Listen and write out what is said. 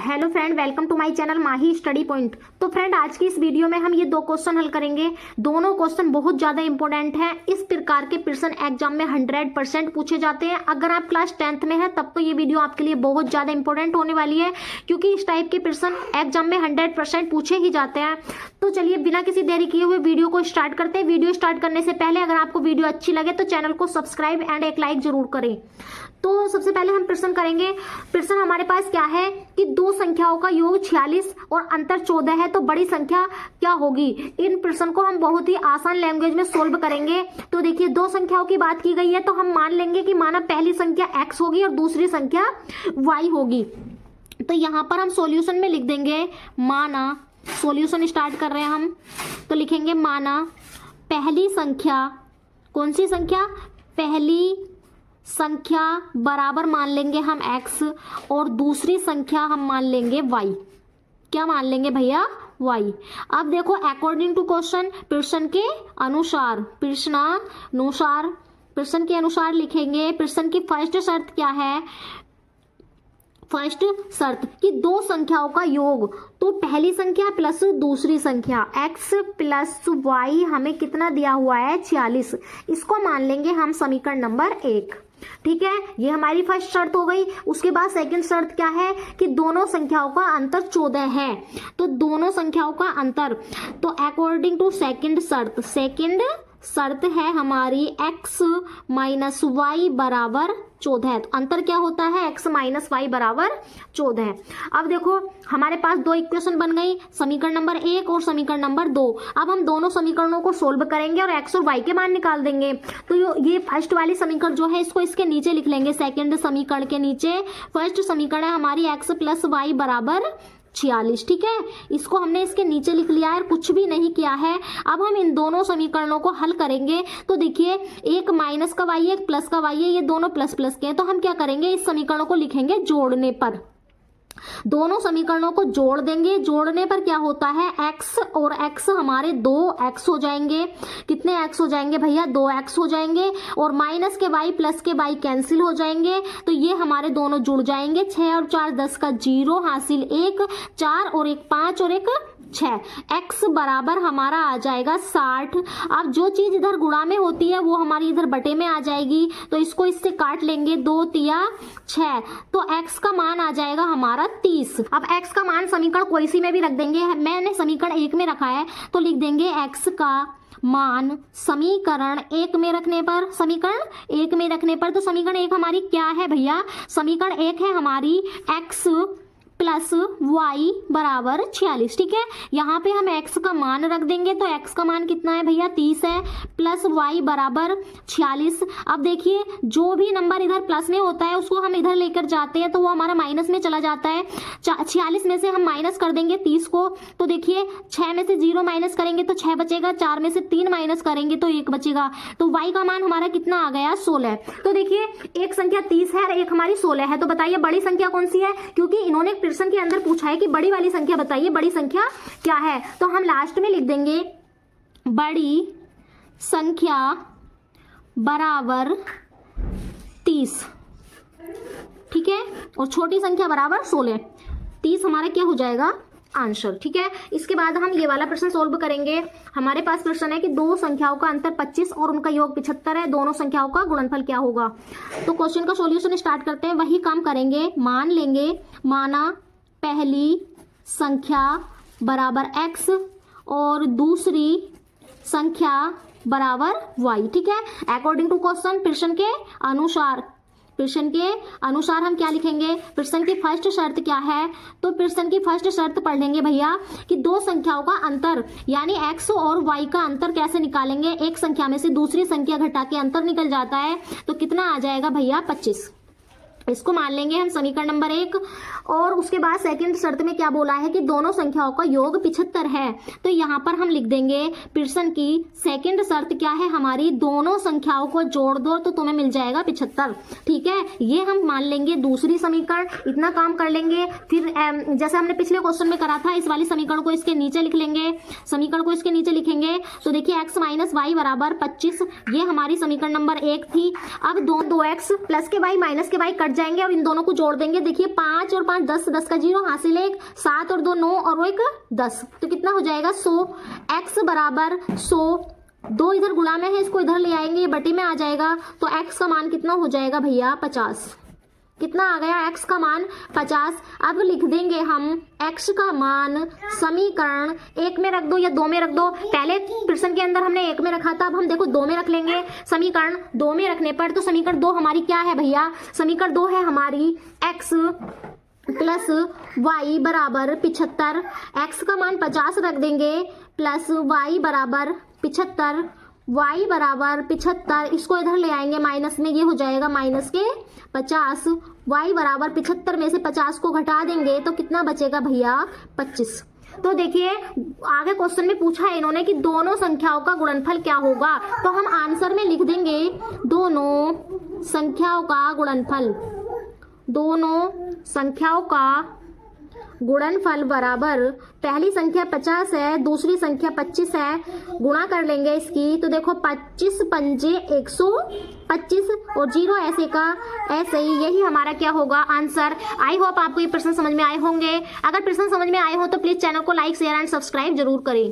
Hello friend, welcome to my channel Mahi study point. तो friend, आज की इस वीडियो में हम ये दो क्वेश्चन हल करेंगे। दोनों क्वेश्चन बहुत ज़्यादा इंपॉर्टेंट हैं। इस प्रकार के प्रश्न एग्जाम में 100% पूछे जाते हैं। अगर आप क्लास 10th में हैं तब तो ये वीडियो आपके लिए बहुत ज़्यादा इंपॉर्टेंट होने वाली है, क्योंकि इस टाइप के प्रश्न एग्जाम में 100% पूछे ही जाते हैं। तो चलिए बिना किसी देरी किए हुए वीडियो को स्टार्ट करते हैं। वीडियो स्टार्ट करने से पहले अगर आपको वीडियो अच्छी लगे तो चैनल को सब्सक्राइब एंड एक लाइक जरूर करें। तो सबसे पहले हम प्रश्न करेंगे। प्रश्न हमारे पास क्या है कि दो संख्याओं का योग 46 और अंतर 14 है, तो बड़ी संख्या क्या होगी। इन प्रश्न को हम बहुत ही आसान लैंग्वेज में सोल्व करेंगे। तो देखिए, दो संख्याओं की बात की गई है, तो हम मान लेंगे कि माना पहली संख्या x होगी और दूसरी संख्या y होगी। तो यहाँ पर हम सॉल्यूशन में लिख देंगे माना, सॉल्यूशन स्टार्ट कर रहे हैं हम, तो लिखेंगे माना पहली संख्या, कौन सी संख्या, पहली संख्या बराबर मान लेंगे हम x और दूसरी संख्या हम मान लेंगे y। क्या मान लेंगे भैया, y। अब देखो, अकॉर्डिंग टू क्वेश्चन, प्रश्न के अनुसार, प्रश्न के अनुसार लिखेंगे। प्रश्न की फर्स्ट शर्त क्या है, फर्स्ट शर्त कि दो संख्याओं का योग, तो पहली संख्या प्लस दूसरी संख्या x प्लस y हमें कितना दिया हुआ है, 46। इसको मान लेंगे हम समीकरण नंबर 1। ठीक है, ये हमारी फर्स्ट शर्त हो गई। उसके बाद सेकंड शर्त क्या है कि दोनों संख्याओं का अंतर 14 है, तो दोनों संख्याओं का अंतर, तो अकॉर्डिंग टू सेकंड शर्त है हमारी x माइनस वाई बराबर 14 है। तो अंतर क्या होता है, x माइनस वाई बराबर 14 है। अब देखो, हमारे पास दो इक्वेशन बन गई, समीकरण नंबर 1 और समीकरण नंबर 2। अब हम दोनों समीकरणों को सोल्व करेंगे और x और y के मान निकाल देंगे। तो ये फर्स्ट वाली समीकरण जो है, इसको इसके नीचे लिख लेंगे, सेकेंड समीकरण के नीचे। फर्स्ट समीकरण है हमारी x प्लस वाई बराबर 46। ठीक है, इसको हमने इसके नीचे लिख लिया है, कुछ भी नहीं किया है। अब हम इन दोनों समीकरणों को हल करेंगे। तो देखिए, एक माइनस का y है, एक प्लस का y है, ये दोनों प्लस प्लस के हैं। तो हम क्या करेंगे, इस समीकरणों को लिखेंगे जोड़ने पर, दोनों समीकरणों को जोड़ देंगे। जोड़ने पर क्या होता है, x और x हमारे 2x हो जाएंगे। कितने x हो जाएंगे भैया, 2x हो जाएंगे। और माइनस के y प्लस के y कैंसिल हो जाएंगे, तो ये हमारे दोनों जुड़ जाएंगे। 6 और 4 10 का 0 हासिल 1, 4 और 1 5 और 1 6। x बराबर हमारा आ जाएगा 60। अब जो चीज इधर गुणा में होती है वो हमारी इधर बटे में आ जाएगी, तो इसको इससे काट लेंगे, 2 तिया 6, तो x का मान आ जाएगा हमारा 30। अब x का मान समीकरण कोई सी में भी रख देंगे, मैंने समीकरण 1 में रखा है, तो लिख देंगे x का मान समीकरण 1 में रखने पर, समीकरण 1 में रखने पर, तो समीकरण 1 हमारी क्या है भैया, समीकरण 1 है हमारी x प्लस y बराबर 46। ठीक है, यहाँ पे हम x का मान रख देंगे, तो x का मान कितना है भैया, 30 है, प्लस y बराबर 46। अब देखिए, जो भी नंबर इधर प्लस में होता है उसको हम इधर लेकर जाते हैं तो वो हमारा माइनस में चला जाता है। 46 में से हम माइनस कर देंगे 30 को, तो देखिए 6 में से 0 माइनस करेंगे तो 6 बचेगा, 4 में से 3 माइनस करेंगे तो 1 बचेगा। तो y का मान हमारा कितना आ गया, 16। तो देखिए, एक संख्या 30 है और एक हमारी 16 है, तो बताइए बड़ी संख्या कौन सी है, क्योंकि इन्होंने प्रश्न के अंदर पूछा है कि बड़ी वाली संख्या बताइए, बड़ी संख्या क्या है। तो हम लास्ट में लिख देंगे बड़ी संख्या बराबर 30। ठीक है, और छोटी संख्या बराबर 16। 30 हमारा क्या हो जाएगा, आंसर। ठीक है, इसके बाद हम ये वाला प्रश्न सोल्व करेंगे। हमारे पास प्रश्न है कि दो संख्याओं का अंतर 25 और उनका योग 75 है, दोनों संख्याओं का गुणनफल क्या होगा। तो क्वेश्चन का सॉल्यूशन स्टार्ट करते हैं, वही काम करेंगे। मान लेंगे, माना पहली संख्या बराबर x और दूसरी संख्या बराबर y। ठीक है, अकॉर्डिंग टू क्वेश्चन, प्रश्न के अनुसार हम क्या लिखेंगे, प्रश्न की फर्स्ट शर्त क्या है, तो प्रश्न की फर्स्ट शर्त पढ़ लेंगे भैया कि दो संख्याओं का अंतर यानी x और y का अंतर कैसे निकालेंगे। एक संख्या में से दूसरी संख्या घटा के अंतर निकल जाता है, तो कितना आ जाएगा भैया, 25। इसको मान लेंगे हम समीकरण नंबर 1। और उसके बाद सेकंड शर्त में क्या बोला है कि दोनों संख्याओं का योग 75 है, तो यहाँ पर हम लिख देंगे प्रश्न की सेकंड शर्त क्या है हमारी, दोनों संख्याओं को जोड़ दो तो तुम्हें मिल जाएगा 75। ठीक है, ये हम मान लेंगे दूसरी समीकरण। इतना काम कर लेंगे, फिर जैसे हमने पिछले क्वेश्चन में करा था, इस वाली समीकरण को इसके नीचे लिख लेंगे, समीकरण को इसके नीचे लिखेंगे। तो देखिए x माइनस वाई बराबर 25, ये हमारी समीकरण नंबर 1 थी। अब 2x प्लस के y माइनस के y कट कट जाएंगे और इन दोनों को जोड़ देंगे। देखिए 5 और 5 10, 10 का 0 हासिल 1, 7 और 2 9 और वो 1 10, तो कितना हो जाएगा 100। x बराबर 100, 2 इधर गुणा में है, इसको इधर ले आएंगे, ये बटे में आ जाएगा, तो x का मान कितना हो जाएगा भैया 50। कितना आ गया x का मान 50। अब लिख देंगे हम x का मान समीकरण 1 में रख दो या 2 में रख दो। पहले प्रश्न के अंदर हमने 1 में रखा था, अब हम देखो 2 में रख लेंगे। समीकरण 2 में रखने पर तो समीकरण 2 हमारी क्या है भैया, समीकरण 2 है हमारी x प्लस y बराबर 75। x का मान 50 रख देंगे प्लस y बराबर 75, y बराबर 75, इसको इधर ले आएंगे माइनस में, ये हो जाएगा माइनस के 50। y बराबर 75 में से 50 को घटा देंगे तो कितना बचेगा भैया 25। तो देखिए आगे क्वेश्चन में पूछा है इन्होंने कि दोनों संख्याओं का गुणनफल क्या होगा, तो हम आंसर में लिख देंगे दोनों संख्याओं का गुणनफल, दोनों संख्याओं का गुणनफल बराबर पहली संख्या 50 है, दूसरी संख्या 25 है, गुणा कर लेंगे इसकी, तो देखो 25 पंजे 125 और 0 ऐसे का ऐसे ही, यही हमारा क्या होगा आंसर। आई होप आपको ये प्रश्न समझ में आए होंगे। अगर प्रश्न समझ में आए हो तो प्लीज चैनल को लाइक शेयर एंड सब्सक्राइब जरूर करें।